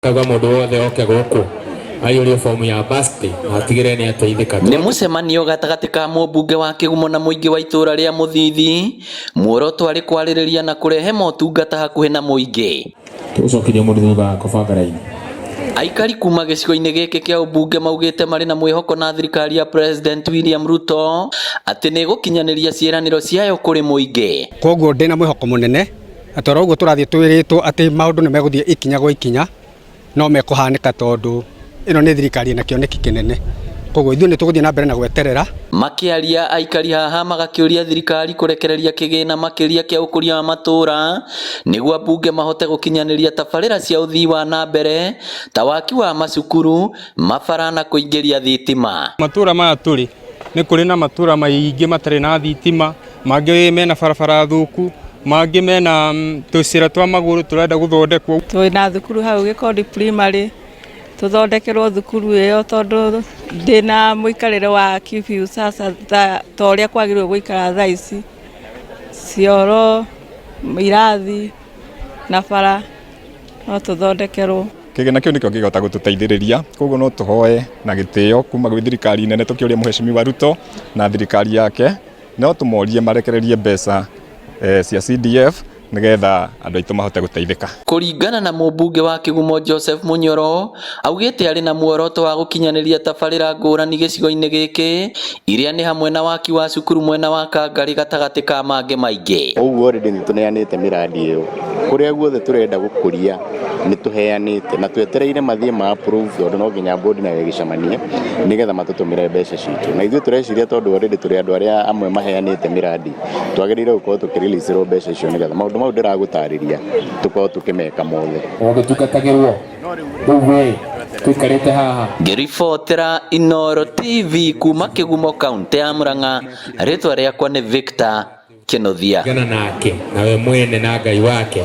Kaga mundu wothe oke guku ayurie fomu ya birthday atigire ni ateithika. Ni mucemanio gatagati ka mũmbunge wa Kĩgumo na mũingĩ wa itũra rĩa Mũthithi, muoroto arĩ kwarĩrĩria na kũrehe motungata hakuhĩ na mũingĩ. Tucokirie mũndũ thutha kũbanga raini. Aikari kuma gĩcigo-inĩ gĩkĩ kĩa ũmbunge maugĩte marĩ na mwĩhoko na thirikari ya President William Ruto atĩ nĩ gũkinyanĩria ciĩranĩro ciayo kũrĩ mũingĩ. Koguo ndĩna mwĩhoko mũnene atĩ ũguo tũrathiĩ twĩrĩtwo atĩ maũndũ nĩ megũthiĩ ikinya gwa ikinya no mekũhanĩka tondũ ĩno nĩ thirikari na kĩoneki kĩnene. Koguo ithuĩ nĩ tũgũthiĩ na mbere na gweterera. Makĩaria aikari haha magakĩũria thirikari kũrekereria kĩgĩna makĩria kĩa ũkũria wa matũra nĩguo ambunge mahote gũkinyanĩria tabarĩra cia ũthii wa na mbere ta waki wa macukuru, mabara na kũingĩria thitima. Matũra maya tũrĩ nĩ kũrĩ na matũra maingĩ matarĩ na thitima, mangĩ mena barabara thũku, mangĩ mena tũcĩra twa magũrũ tũrenda gũthondekwo. Twĩna thukuru hau Gĩkondi primary tuthondekerwo thukuru ĩyo tondũ ndĩna mũikarĩre wa kibiu sasa ta ũrĩa kwagĩrĩirwo gũikara thaa ici, cioro, irathi na bara no tũthondekerwo. Kĩgĩna kĩu nĩkĩo kĩngĩhota gũtũteithĩrĩria, koguo no tũhoe na gĩtĩo kuma gwĩ thirikari nene tũkĩũria Mheshimiwa Ruto na thirikari yake no tũmorie marekererie mbeca cia CDF nigetha andũ aitũ mahote gũteithĩka. Kũringana na mũmbunge wa Kĩgumo Joseph Munyoro augĩte arĩ na muoroto wa gũkinyanĩria tabarĩra ngũrani gĩcigo-inĩ gĩkĩ iria nĩ hamwe na waki wa cukuru mwena wa Kangarĩ gatagatĩ ka mangĩ maingĩ. Ũguo already nĩ tũneanĩte mĩradi ĩyo kũrĩa guothe tũrenda gũkũria nĩ tũheanĩte na twetereire mathiĩ ma approve tondũ no nginya board nayo ĩgĩcemanie nigetha matũtũmĩre mbeca citũ, na ithuĩ tũreciria tondũ already tũrĩ andũ arĩa amwe maheanĩte mĩradi twagĩrĩire gũkorwo tũkĩreleaserwo mbeca icio nigetha maũndũ mau ndĩragũtarĩria tũkorwo tũkĩmeka mothe. Ũgĩtungatagĩrwo rĩu tũikarĩte haha. Ngĩribotera Inooro TV kuma Kĩgumo kaunti ya Murang'a, rĩtwa rĩakwa nĩ Victor Kĩnuthia. Gana nake nawe mwene na Ngai wake.